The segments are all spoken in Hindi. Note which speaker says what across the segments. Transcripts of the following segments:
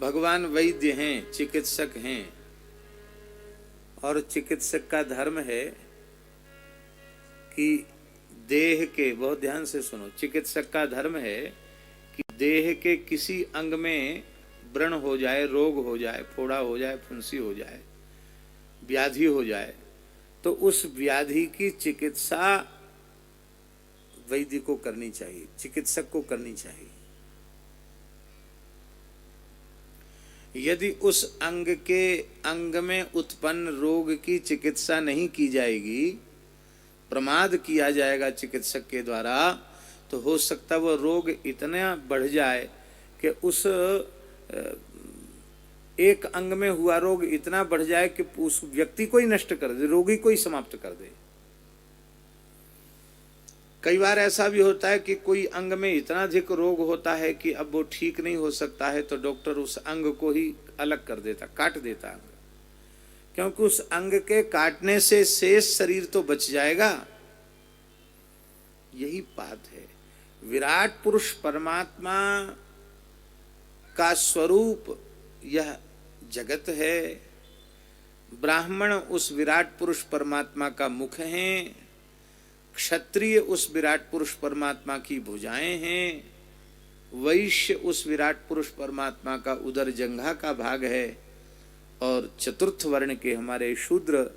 Speaker 1: भगवान वैद्य हैं, चिकित्सक हैं, और चिकित्सक का धर्म है कि देह के, बहुत ध्यान से सुनो, चिकित्सक का धर्म है कि देह के किसी अंग में व्रण हो जाए, रोग हो जाए, फोड़ा हो जाए, फुंसी हो जाए, व्याधि हो जाए, तो उस व्याधि की चिकित्सा वैद्य को करनी चाहिए, चिकित्सक को करनी चाहिए। यदि उस अंग में उत्पन्न रोग की चिकित्सा नहीं की जाएगी, प्रमाद किया जाएगा चिकित्सक के द्वारा, तो हो सकता वह रोग इतना बढ़ जाए कि उस एक अंग में हुआ रोग इतना बढ़ जाए कि उस व्यक्ति को ही नष्ट कर दे, रोगी को ही समाप्त कर दे। कई बार ऐसा भी होता है कि कोई अंग में इतना अधिक रोग होता है कि अब वो ठीक नहीं हो सकता है, तो डॉक्टर उस अंग को ही अलग कर देता, काट देता अंग, क्योंकि उस अंग के काटने से शेष शरीर तो बच जाएगा। यही बात है। विराट पुरुष परमात्मा का स्वरूप यह जगत है। ब्राह्मण उस विराट पुरुष परमात्मा का मुख हैं, क्षत्रिय उस विराट पुरुष परमात्मा की भुजाएं हैं, वैश्य उस विराट पुरुष परमात्मा का उदर जंघा का भाग है, और चतुर्थ वर्ण के हमारे शूद्र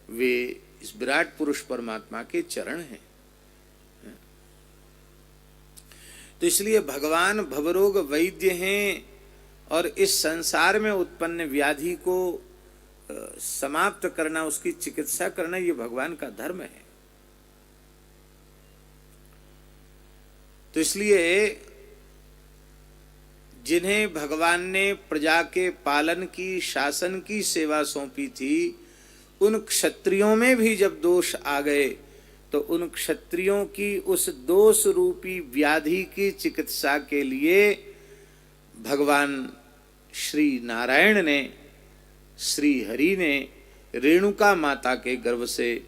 Speaker 1: वे इस विराट पुरुष परमात्मा के चरण हैं। तो इसलिए भगवान भवरोग वैद्य हैं, और इस संसार में उत्पन्न व्याधि को समाप्त करना, उसकी चिकित्सा करना, ये भगवान का धर्म है। तो इसलिए जिन्हें भगवान ने प्रजा के पालन की, शासन की सेवा सौंपी थी, उन क्षत्रियों में भी जब दोष आ गए, तो उन क्षत्रियों की उस दोष रूपी व्याधि की चिकित्सा के लिए भगवान श्री नारायण ने, श्री हरि ने रेणुका माता के गर्भ से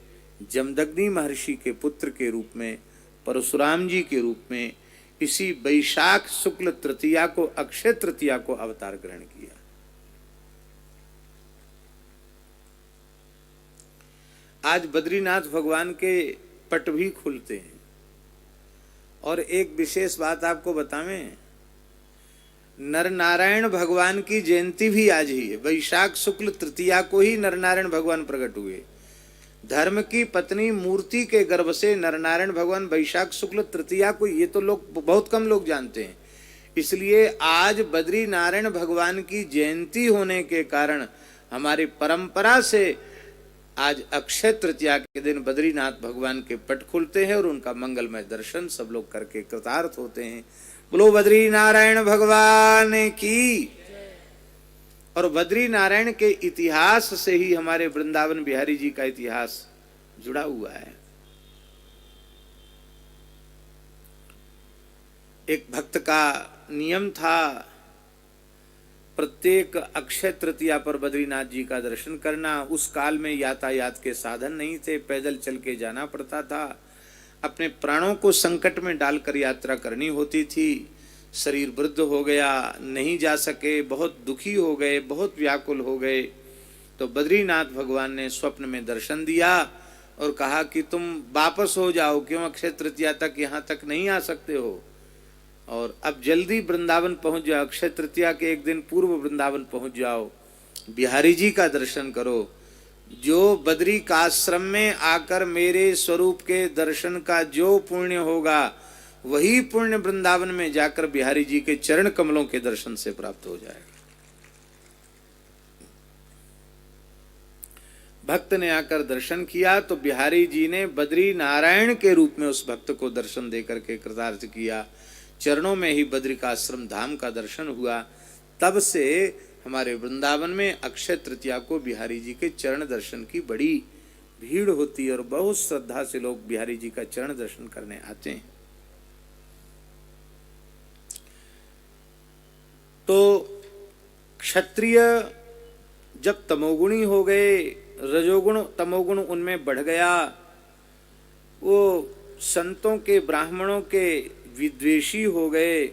Speaker 1: जमदग्नि महर्षि के पुत्र के रूप में, परशुराम जी के रूप में, इसी वैशाख शुक्ल तृतीया को, अक्षय तृतीया को अवतार ग्रहण किया। आज बद्रीनाथ भगवान के पट भी खुलते हैं। और एक विशेष बात आपको बतावें, नर नारायण भगवान की जयंती भी आज ही है। वैशाख शुक्ल तृतीया को ही नर नारायण भगवान प्रकट हुए। धर्म की पत्नी मूर्ति के गर्भ से नरनारायण भगवान वैशाख शुक्ल तृतीया को, ये तो लोग, बहुत कम लोग जानते हैं। इसलिए आज बद्री नारायण भगवान की जयंती होने के कारण हमारी परंपरा से आज अक्षय तृतीया के दिन बद्रीनाथ भगवान के पट खुलते हैं, और उनका मंगलमय दर्शन सब लोग करके कृतार्थ होते हैं। बोलो बद्री नारायण भगवान की। और बद्री नारायण के इतिहास से ही हमारे वृंदावन बिहारी जी का इतिहास जुड़ा हुआ है। एक भक्त का नियम था, प्रत्येक अक्षय तृतीया पर बद्रीनाथ जी का दर्शन करना। उस काल में यातायात के साधन नहीं थे, पैदल चल के जाना पड़ता था, अपने प्राणों को संकट में डालकर यात्रा करनी होती थी। शरीर वृद्ध हो गया, नहीं जा सके, बहुत दुखी हो गए, बहुत व्याकुल हो गए। तो बद्रीनाथ भगवान ने स्वप्न में दर्शन दिया और कहा कि तुम वापस हो जाओ, क्यों अक्षय तृतीया तक यहाँ तक नहीं आ सकते हो, और अब जल्दी वृंदावन पहुंच जाओ, अक्षय तृतीया के एक दिन पूर्व वृंदावन पहुंच जाओ, बिहारी जी का दर्शन करो। जो बद्री का आश्रम में आकर मेरे स्वरूप के दर्शन का जो पुण्य होगा, वही पुण्य वृंदावन में जाकर बिहारी जी के चरण कमलों के दर्शन से प्राप्त हो जाएगा। भक्त ने आकर दर्शन किया तो बिहारी जी ने बद्री नारायण के रूप में उस भक्त को दर्शन देकर के कृतार्थ किया। चरणों में ही बद्री का आश्रम धाम का दर्शन हुआ। तब से हमारे वृंदावन में अक्षय तृतीया को बिहारी जी के चरण दर्शन की बड़ी भीड़ होती है, और बहुत श्रद्धा से लोग बिहारी जी का चरण दर्शन करने आते हैं। तो क्षत्रिय जब तमोगुणी हो गए, रजोगुण तमोगुण उनमें बढ़ गया, वो संतों के, ब्राह्मणों के विद्वेषी हो गए,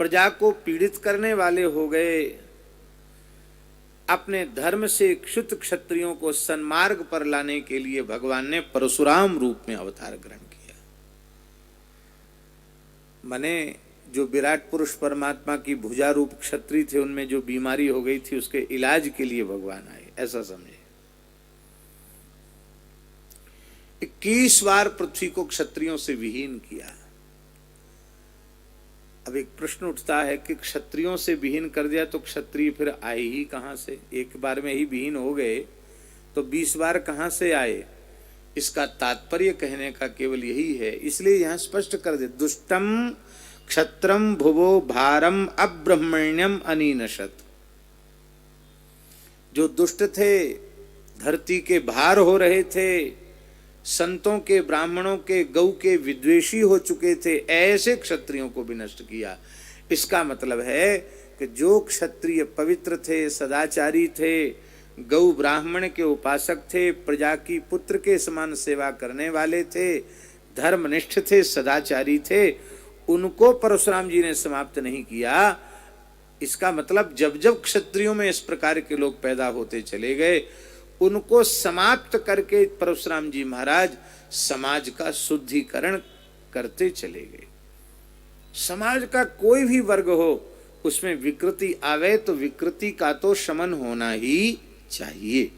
Speaker 1: प्रजा को पीड़ित करने वाले हो गए। अपने धर्म से क्षुत क्षत्रियों को सन्मार्ग पर लाने के लिए भगवान ने परशुराम रूप में अवतार ग्रहण किया। माने जो विराट पुरुष परमात्मा की भुजा रूप क्षत्रिय थे, उनमें जो बीमारी हो गई थी उसके इलाज के लिए भगवान आए, ऐसा समझे। 21 बार पृथ्वी को क्षत्रियों से विहीन किया। अब एक प्रश्न उठता है कि क्षत्रियों से विहीन कर दिया तो क्षत्रिय फिर आए ही कहां से? एक बार में ही विहीन हो गए तो 20 बार कहां से आए? इसका तात्पर्य कहने का केवल यही है, इसलिए यहां स्पष्ट कर दे, दुष्टम क्षत्रम भुवो भारम अब्रह्मण्यम अनीनशत। जो दुष्ट थे, धरती के भार हो रहे थे, संतों के, ब्राह्मणों के, गौ के विद्वेषी हो चुके थे, ऐसे क्षत्रियों को भी नष्ट किया। इसका मतलब है कि जो क्षत्रिय पवित्र थे, सदाचारी थे, गौ ब्राह्मण के उपासक थे, प्रजा की पुत्र के समान सेवा करने वाले थे, धर्मनिष्ठ थे, सदाचारी थे, उनको परशुराम जी ने समाप्त नहीं किया। इसका मतलब जब जब क्षत्रियों में इस प्रकार के लोग पैदा होते चले गए, उनको समाप्त करके परशुराम जी महाराज समाज का शुद्धिकरण करते चले गए। समाज का कोई भी वर्ग हो, उसमें विकृति आवे तो विकृति का तो शमन होना ही चाहिए।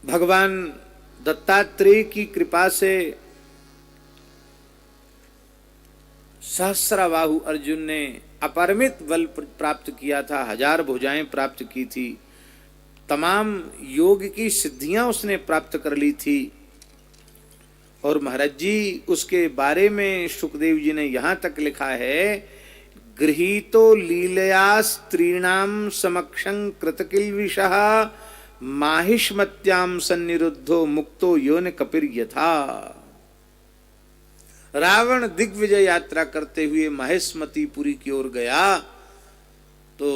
Speaker 1: भगवान दत्तात्रेय की कृपा से सहस्राबाहु अर्जुन ने अपरिमित बल प्राप्त किया था, 1000 भुजाएं प्राप्त की थी, तमाम योग की सिद्धियां उसने प्राप्त कर ली थी। और महाराज जी उसके बारे में शुकदेव जी ने यहां तक लिखा है, गृहीतो लीलया स्त्रीणाम समक्षं कृतकिल्बिषः माहिष्मत्याम सन्निरुद्धो मुक्तो योन कपिर यथा। रावण दिग्विजय यात्रा करते हुए महेशमतीपुरी की ओर गया तो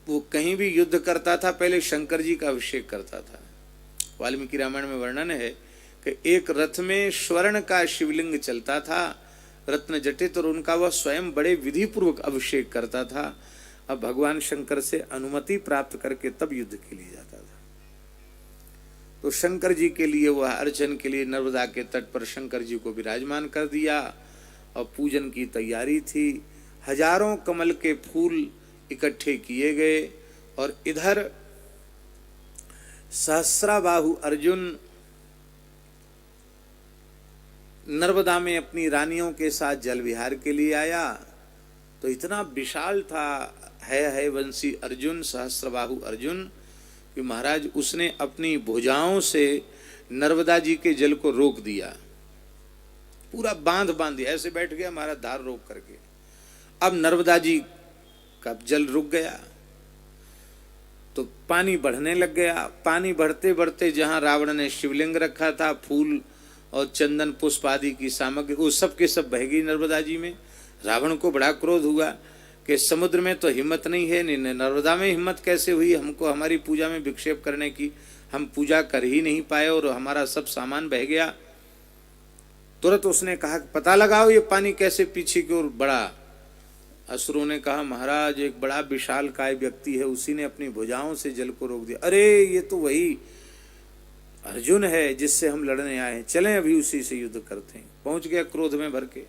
Speaker 1: वो कहीं भी युद्ध करता था, पहले शंकर जी का अभिषेक करता था। वाल्मीकि रामायण में वर्णन है कि एक रथ में स्वर्ण का शिवलिंग चलता था, रत्न जटित, और उनका वह स्वयं बड़े विधि पूर्वक अभिषेक करता था। अब भगवान शंकर से अनुमति प्राप्त करके तब युद्ध के लिए जाता था। तो शंकर जी के लिए वह अर्चन के लिए नर्मदा के तट पर शंकर जी को विराजमान कर दिया और पूजन की तैयारी थी। हजारों कमल के फूल इकट्ठे किए गए और इधर सहस्राबाहु अर्जुन नर्मदा में अपनी रानियों के साथ जल विहार के लिए आया तो इतना विशाल था है वंशी अर्जुन, सहस्रबाहु अर्जुन, कि महाराज उसने अपनी भुजाओं से नर्मदा जी के जल को रोक दिया, पूरा बांध दिया, ऐसे बैठ गया महाराज धार रोक करके। अब नर्मदा जी का जल रुक गया तो पानी बढ़ने लग गया। पानी बढ़ते बढ़ते जहां रावण ने शिवलिंग रखा था, फूल और चंदन पुष्प आदि की सामग्री, वो सब के सब बह गई नर्मदा जी में। रावण को बड़ा क्रोध हुआ कि समुद्र में तो हिम्मत नहीं है, नर्मदा में हिम्मत कैसे हुई हमको हमारी पूजा में विक्षेप करने की, हम पूजा कर ही नहीं पाए और हमारा सब सामान बह गया। तुरंत उसने कहा पता लगाओ ये पानी कैसे पीछे की ओर बढ़ा। असुरों ने कहा महाराज एक बड़ा विशालकाय व्यक्ति है, उसी ने अपनी भुजाओं से जल को रोक दिया। अरे ये तो वही अर्जुन है जिससे हम लड़ने आए हैं, चलें अभी उसी से युद्ध करते हैं। पहुंच गया क्रोध में भर के।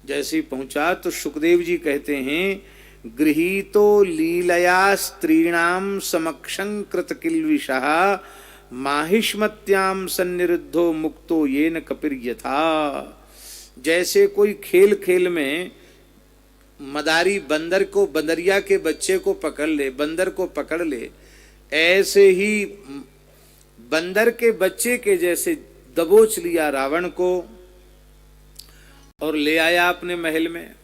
Speaker 1: जैसे ही पहुंचा तो सुखदेव जी कहते हैं गृहीतो लीलया स्त्रीणाम समक्षं कृतकिल्बिषः माहिष्मत्याम सन्निरुद्धो मुक्तो येन कपिर यथा। जैसे कोई खेल खेल में मदारी बंदर को, बंदरिया के बच्चे को पकड़ ले, बंदर को पकड़ ले, ऐसे ही बंदर के बच्चे के जैसे दबोच लिया रावण को और ले आया अपने महल में,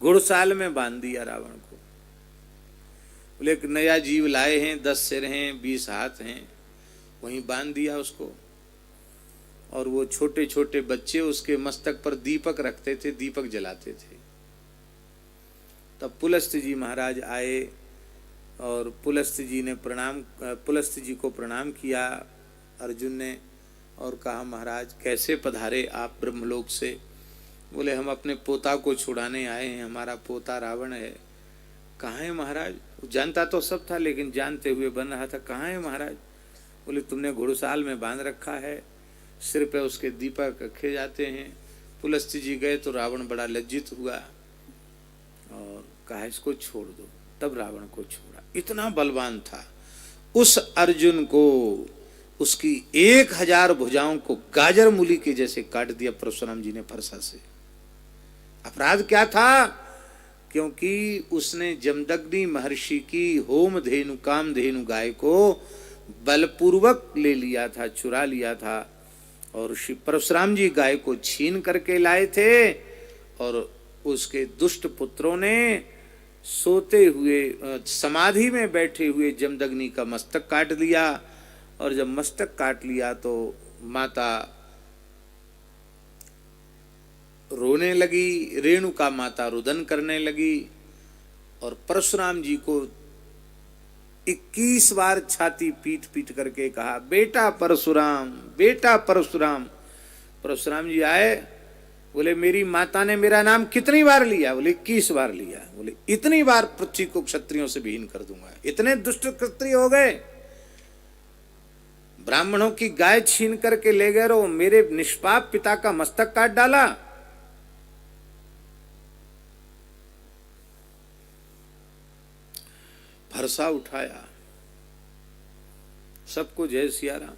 Speaker 1: घुड़साल में बांध दिया रावण को। बोले एक नया जीव लाए हैं, 10 सिर हैं, 20 हाथ हैं, वहीं बांध दिया उसको। और वो छोटे छोटे बच्चे उसके मस्तक पर दीपक रखते थे, दीपक जलाते थे। तब पुलस्त्य जी महाराज आए और पुलस्त्य जी को प्रणाम किया अर्जुन ने, और कहा महाराज कैसे पधारे आप ब्रह्मलोक से। बोले हम अपने पोता को छुड़ाने आए हैं, हमारा पोता रावण है। कहाँ है महाराज? जानता तो सब था लेकिन जानते हुए बन रहा था, कहाँ है महाराज? बोले तुमने घुड़साल में बांध रखा है, सिर पे उसके दीपक रखे जाते हैं। पुलस्त्य जी गए तो रावण बड़ा लज्जित हुआ और कहा इसको छोड़ दो, तब रावण को छोड़ा। इतना बलवान था। उस अर्जुन को उसकी 1000 भुजाओं को गाजर मूली के जैसे काट दिया परशुराम जी ने फरसा से। अपराध क्या था? क्योंकि उसने जमदग्नि महर्षि की होम धेनु काम धेनु गाय को बलपूर्वक ले लिया था, चुरा लिया था। और श्री परशुराम जी गाय को छीन करके लाए थे और उसके दुष्ट पुत्रों ने सोते हुए समाधि में बैठे हुए जमदग्नि का मस्तक काट लिया। और जब मस्तक काट लिया तो माता रोने लगी, रेणुका माता रुदन करने लगी और परशुराम जी को 21 बार छाती पीट पीट करके कहा बेटा परशुराम, बेटा परशुराम। परशुराम जी आए, बोले मेरी माता ने मेरा नाम कितनी बार लिया? बोले 21 बार लिया। बोले इतनी बार पृथ्वी को क्षत्रियों से विहीन कर दूंगा। इतने दुष्ट क्षत्रिय हो गए, ब्राह्मणों की गाय छीन करके ले गए और मेरे निष्पाप पिता का मस्तक काट डाला। फरसा उठाया, सबको जय सिया राम।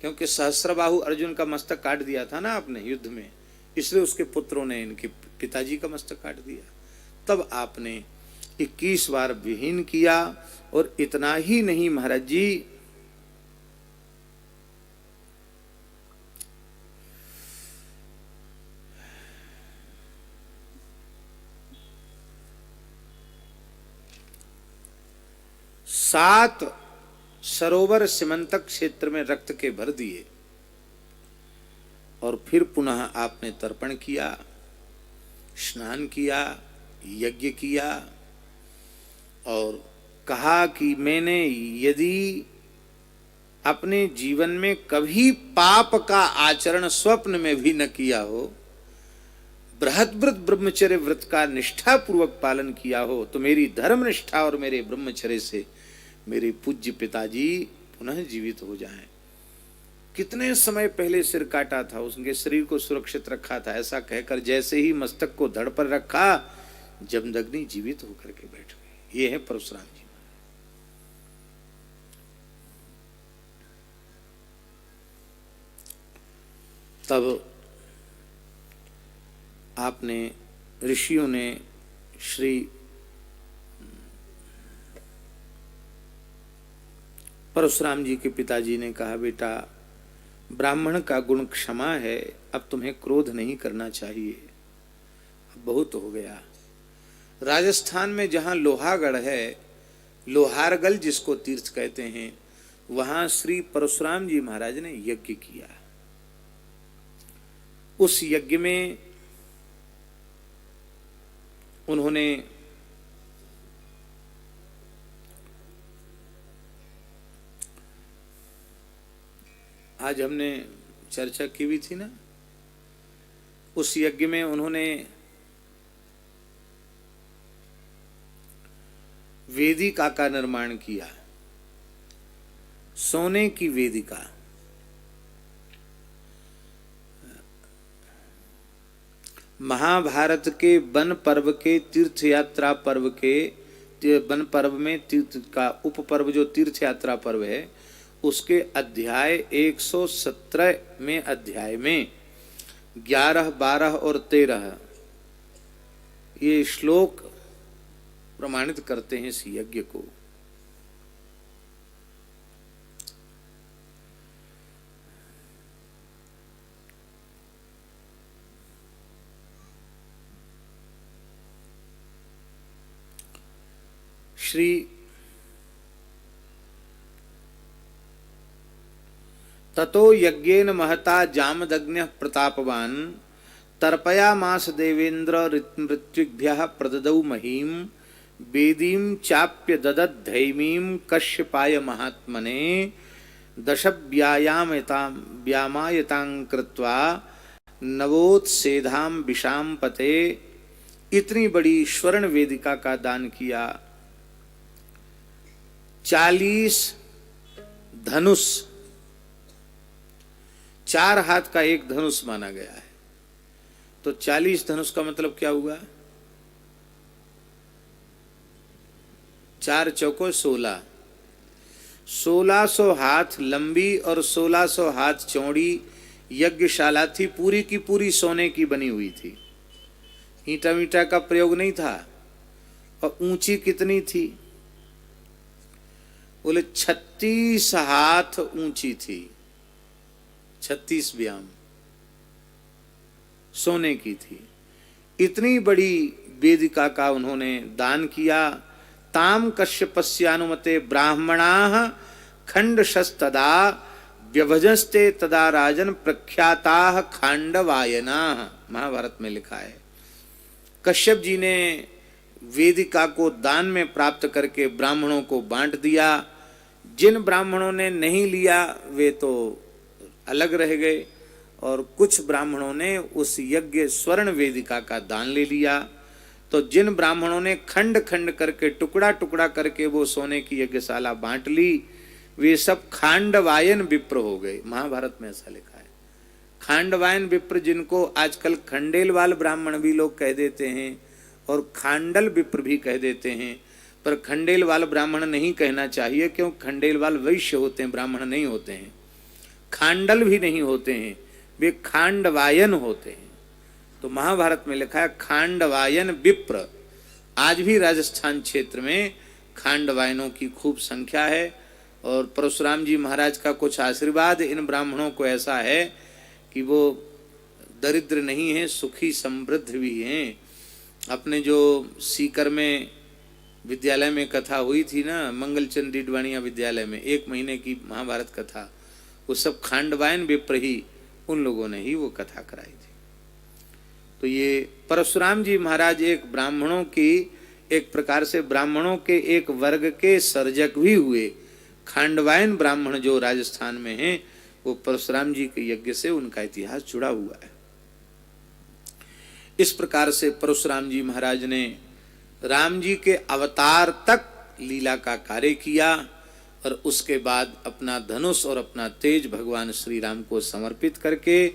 Speaker 1: क्योंकि सहस्त्रबाहु अर्जुन का मस्तक काट दिया था ना आपने युद्ध में, इसलिए उसके पुत्रों ने इनके पिताजी का मस्तक काट दिया। तब आपने 21 बार विहीन किया। और इतना ही नहीं महाराज जी, सात सरोवर सीमंतक क्षेत्र में रक्त के भर दिए और फिर पुनः आपने तर्पण किया, स्नान किया, यज्ञ किया और कहा कि मैंने यदि अपने जीवन में कभी पाप का आचरण स्वप्न में भी न किया हो, बृहद्व्रत ब्रह्मचर्य व्रत का निष्ठा पूर्वक पालन किया हो, तो मेरी धर्म निष्ठा और मेरे ब्रह्मचर्य से मेरे पूज्य पिताजी पुनः जीवित हो जाएं। कितने समय पहले सिर काटा था, उसके शरीर को सुरक्षित रखा था, ऐसा कहकर जैसे ही मस्तक को धड़ पर रखा जमदग्नि जीवित होकर के बैठ गए। ये है परशुराम जी। तब आपने ऋषियों ने श्री परशुराम जी के पिताजी ने कहा बेटा ब्राह्मण का गुण क्षमा है, अब तुम्हें क्रोध नहीं करना चाहिए, अब बहुत हो गया। राजस्थान में जहाँ लोहागढ़ है, लोहारगल जिसको तीर्थ कहते हैं, वहाँ श्री परशुराम जी महाराज ने यज्ञ किया। उस यज्ञ में उन्होंने आज हमने चर्चा की भी थी ना, उस यज्ञ में उन्होंने वेदिका का निर्माण किया, सोने की वेदिका। महाभारत के वन पर्व के तीर्थ यात्रा पर्व के वन पर्व में तीर्थ का उप पर्व जो तीर्थ यात्रा पर्व है, उसके अध्याय 117 में अध्याय में 11, 12 और 13 ये श्लोक प्रमाणित करते हैं इस यज्ञ को। श्री ततो यज्ञेन महता जामदग्न्यः प्रतापवान तर्पयामास देवेन्द्र मृत्युभ्यः प्रददौ महीम वेदीं चाप्य ददद्धैमीं कश्यपाय महात्मने दश व्यामायतां कृत्वा नवोत्सेधाम विषाम पते, इतनी बड़ी स्वर्ण वेदिका का दान किया। 40 धनुष, 4 हाथ का एक धनुष माना गया है, तो 40 धनुष का मतलब क्या हुआ? 4 चौको 16, 1600 हाथ लंबी और 1600 हाथ चौड़ी यज्ञशाला थी, पूरी की पूरी सोने की बनी हुई थी, ईंटा वीटा का प्रयोग नहीं था। और ऊंची कितनी थी? बोले 36 हाथ ऊंची थी, 36 व्याम सोने की थी। इतनी बड़ी वेदिका का उन्होंने दान किया। ताम कश्यपस्यानुमते ब्राह्मणाः खंडशस्तदा व्यभजस्ते तदा राजन प्रख्याताः खांडवायनाः, महाभारत में लिखा है। कश्यप जी ने वेदिका को दान में प्राप्त करके ब्राह्मणों को बांट दिया। जिन ब्राह्मणों ने नहीं लिया वे तो अलग रह गए, और कुछ ब्राह्मणों ने उस यज्ञ स्वर्ण वेदिका का दान ले लिया। तो जिन ब्राह्मणों ने खंड खंड करके टुकड़ा टुकड़ा करके वो सोने की यज्ञशाला बांट ली, वे सब खांडवायन विप्र हो गए। महाभारत में ऐसा लिखा है। खांडवायन विप्र, जिनको आजकल खंडेलवाल ब्राह्मण भी लोग कह देते हैं और खांडल विप्र भी कह देते हैं, पर खंडेलवाल ब्राह्मण नहीं कहना चाहिए, क्यों? खंडेलवाल वैश्य होते हैं, ब्राह्मण नहीं होते हैं। खांडल भी नहीं होते हैं, वे खांडवायन होते हैं। तो महाभारत में लिखा है खांडवायन विप्र। आज भी राजस्थान क्षेत्र में खांडवायनों की खूब संख्या है। और परशुराम जी महाराज का कुछ आशीर्वाद इन ब्राह्मणों को ऐसा है कि वो दरिद्र नहीं है, सुखी समृद्ध भी हैं। अपने जो सीकर में विद्यालय में कथा हुई थी ना, मंगलचंद डीडवाणिया विद्यालय में 1 महीने की महाभारत कथा, वो सब खांडवायन विप्र ही, उन लोगों ने ही वो कथा कराई थी। तो ये परशुराम जी महाराज एक ब्राह्मणों की, एक प्रकार से ब्राह्मणों के एक वर्ग के सर्जक भी हुए। खांडवायन ब्राह्मण जो राजस्थान में हैं, वो परशुराम जी के यज्ञ से उनका इतिहास जुड़ा हुआ है। इस प्रकार से परशुराम जी महाराज ने राम जी के अवतार तक लीला का कार्य किया, और उसके बाद अपना धनुष और अपना तेज भगवान श्री राम को समर्पित करके